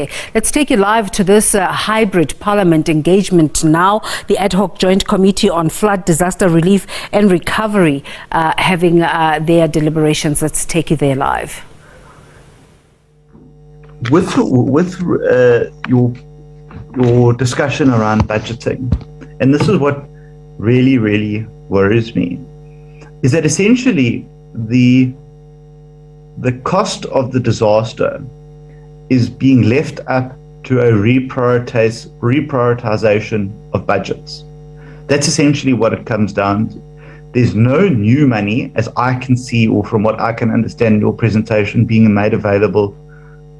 there. Let's take you live to this hybrid parliament engagement now. The Ad-Hoc Joint Committee on Flood, Disaster Relief and Recovery having their deliberations. Let's take you there live. With your discussion around budgeting, and this is what really worries me, is that essentially the cost of the disaster is being left up to a reprioritization of budgets. That's essentially what it comes down to. There's no new money, as I can see, or from what I can understand in your presentation, being made available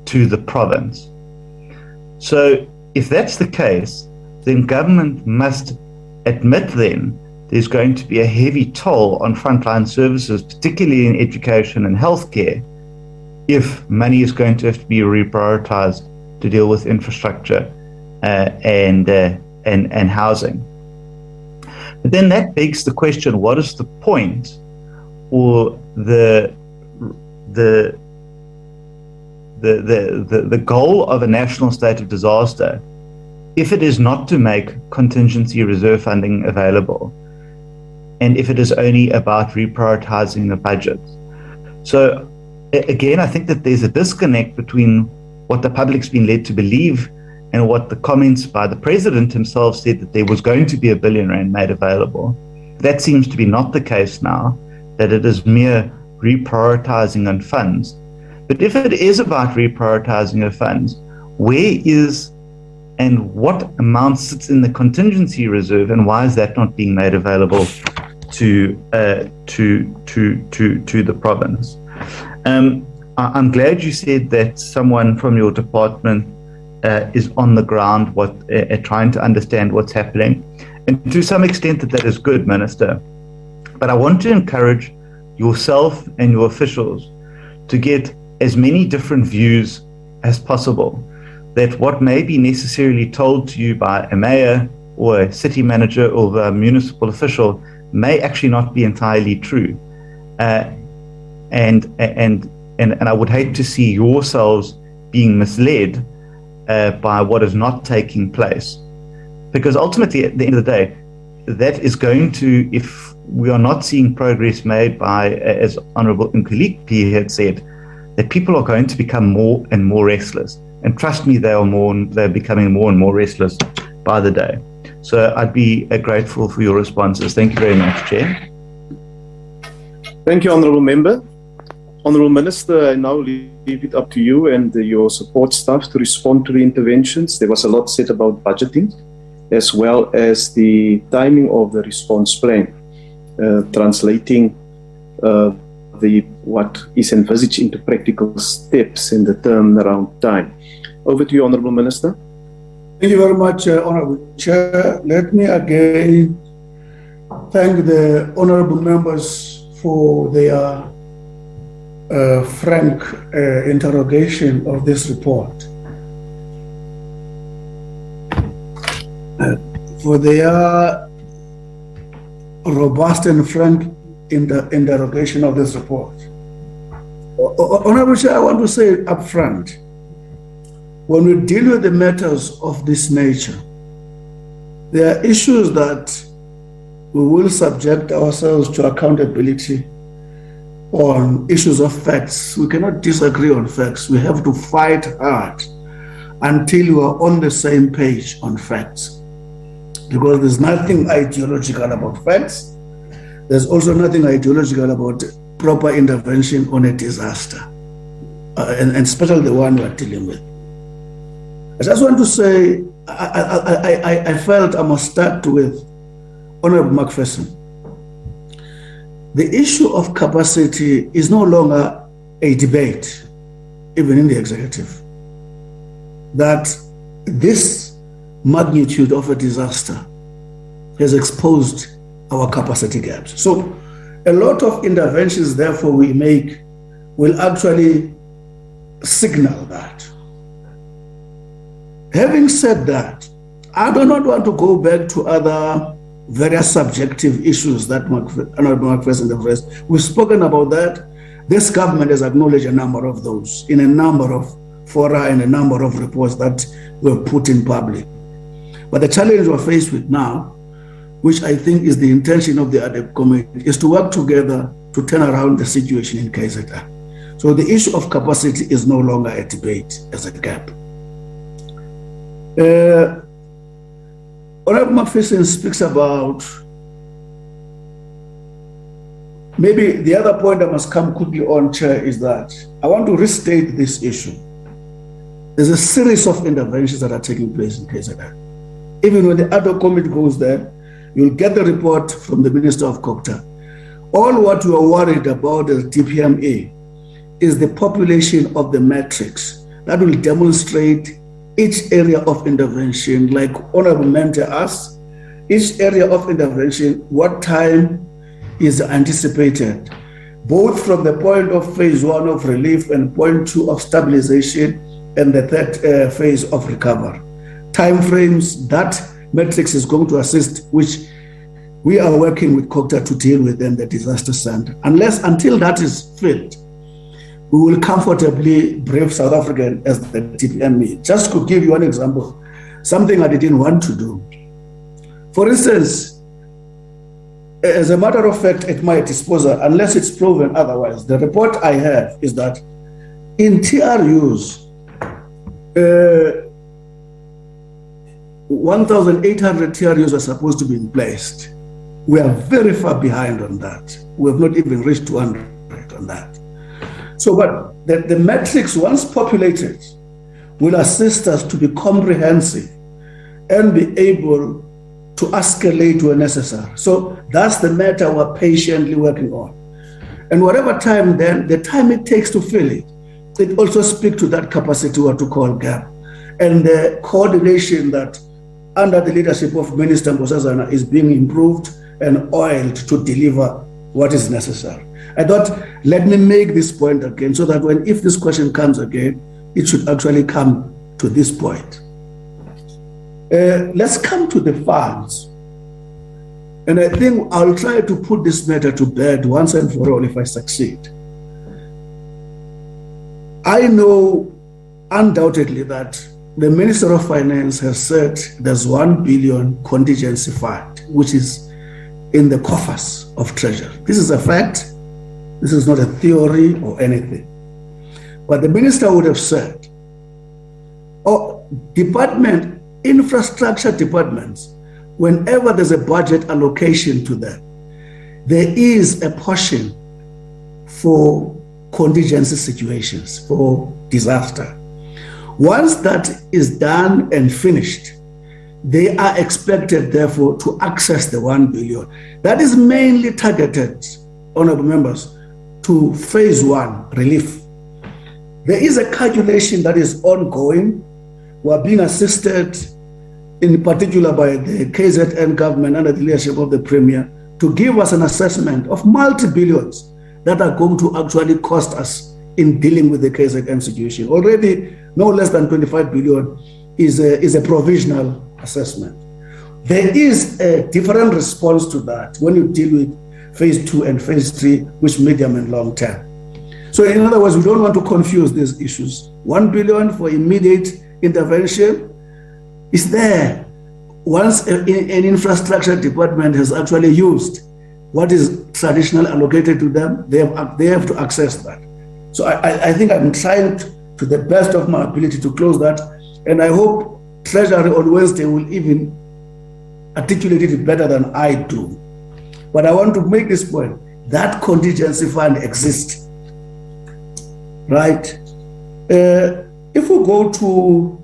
to the province. So if that's the case, then government must admit then there's going to be a heavy toll on frontline services, particularly in education and healthcare, if money is going to have to be reprioritized to deal with infrastructure and housing. But then that begs the question: what is the point, or the goal of a national state of disaster, if it is not to make contingency reserve funding available, and if it is only about reprioritizing the budget? So again, I think that there's a disconnect between what the public's been led to believe and what the comments by the president himself said, that there was going to be R1 billion made available. That seems to be not the case now, that it is mere reprioritizing on funds. But if it is about reprioritizing of funds, where is and what amount sits in the contingency reserve, and why is that not being made available to the province? I'm glad you said that someone from your department is on the ground trying to understand what's happening. And to some extent that is good, Minister. But I want to encourage yourself and your officials to get as many different views as possible, that what may be necessarily told to you by a mayor or a city manager or a municipal official may actually not be entirely true. And I would hate to see yourselves being misled by what is not taking place, because ultimately at the end of the day, that is going to, if we are not seeing progress made by, as Honourable Nkuliki had said, that people are going to become more and more restless. And trust me, they're becoming more and more restless by the day. So I'd be grateful for your responses. Thank you very much, Chair. Thank you, Honourable Member. Honourable Minister, I now leave it up to you and your support staff to respond to the interventions. There was a lot said about budgeting, as well as the timing of the response plan, translating what is envisaged into practical steps in the turnaround time. Over to you, Honourable Minister. Thank you very much, Honourable Chair. Let me again thank the honourable members for their frank interrogation of this report, for their robust and frank interrogation of this report. Honourable Chair, I want to say up front, when we deal with the matters of this nature, there are issues that we will subject ourselves to accountability on issues of facts. We cannot disagree on facts. We have to fight hard until we are on the same page on facts, because there's nothing ideological about facts. There's also nothing ideological about proper intervention on a disaster, and especially the one we're dealing with. I just want to say, I felt I must start with Honourable McPherson. The issue of capacity is no longer a debate, even in the executive, that this magnitude of a disaster has exposed our capacity gaps. So a lot of interventions, therefore, we make will actually signal that. Having said that, I do not want to go back to other various subjective issues that Honourable McPherson have raised. We've spoken about that. This government has acknowledged a number of those in a number of fora and a number of reports that were put in public. But the challenge we're faced with now, which I think is the intention of the Ad-Hoc committee, is to work together to turn around the situation in KZN. So the issue of capacity is no longer a debate as a gap. Honorable Mafison speaks about, maybe the other point I must come quickly on, Chair, is that I want to restate this issue. There's a series of interventions that are taking place in KZN. Even when the Ad-Hoc committee goes there, you'll get the report from the Minister of Copter. All what you are worried about as DPMA is the population of the matrix that will demonstrate each area of intervention, like Honorable Mentor asked, each area of intervention, what time is anticipated, both from the point of phase 1 of relief and point 2 of stabilization and the third phase of recovery. Timeframes that matrix is going to assist, which we are working with COCTA to deal with in the disaster center. Until that is filled, we will comfortably brief South African as the DPMA. Just to give you one example, something I didn't want to do. For instance, as a matter of fact, at my disposal, unless it's proven otherwise, the report I have is that in TRUs, 1,800 TRUs are supposed to be placed. We are very far behind on that. We have not even reached 200 on that. So, but the matrix, once populated, will assist us to be comprehensive and be able to escalate where necessary. So that's the matter we're patiently working on. And whatever time then, the time it takes to fill it, it also speaks to that capacity, what to call gap. And the coordination that under the leadership of Minister Nkosazana is being improved and oiled to deliver what is necessary. I thought, let me make this point again so that if this question comes again, it should actually come to this point. Let's come to the funds. And I think I'll try to put this matter to bed once and for all if I succeed. I know undoubtedly that the Minister of Finance has said there's 1 billion contingency fund, which is in the coffers of Treasury. This is a fact. This is not a theory or anything. But the minister would have said, infrastructure departments, whenever there's a budget allocation to them, there is a portion for contingency situations, for disaster. Once that is done and finished, they are expected, therefore, to access the 1 billion. That is mainly targeted, honorable members, to phase 1 relief. There is a calculation that is ongoing. We are being assisted, in particular by the KZN government under the leadership of the Premier, to give us an assessment of multi-billions that are going to actually cost us in dealing with the KZN situation. Already, no less than 25 billion is a provisional assessment. There is a different response to that when you deal with phase 2 and phase 3, which medium and long term. So in other words, we don't want to confuse these issues. 1 billion for immediate intervention is there. Once an infrastructure department has actually used what is traditionally allocated to them, they have to access that. So I think I'm trying to the best of my ability to close that, and I hope Treasury on Wednesday will even articulate it better than I do. But I want to make this point, that contingency fund exists, right? If we go to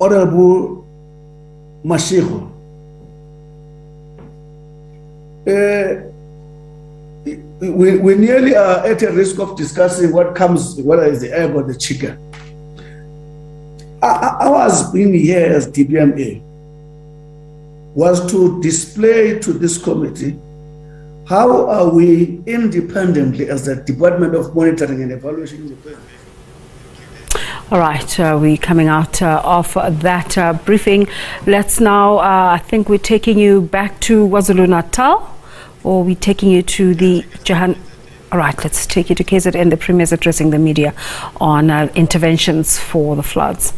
Honorable Mashiko, we nearly are at a risk of discussing what comes, whether it's the egg or the chicken. Ours being here as DPMA was to display to this committee how are we independently as the Department of Monitoring and Evaluation. All right, we're coming out of that briefing. Let's now, I think we're taking you back to KwaZulu-Natal, or we're taking you to the All right, let's take you to KZN. The Premier is addressing the media on interventions for the floods.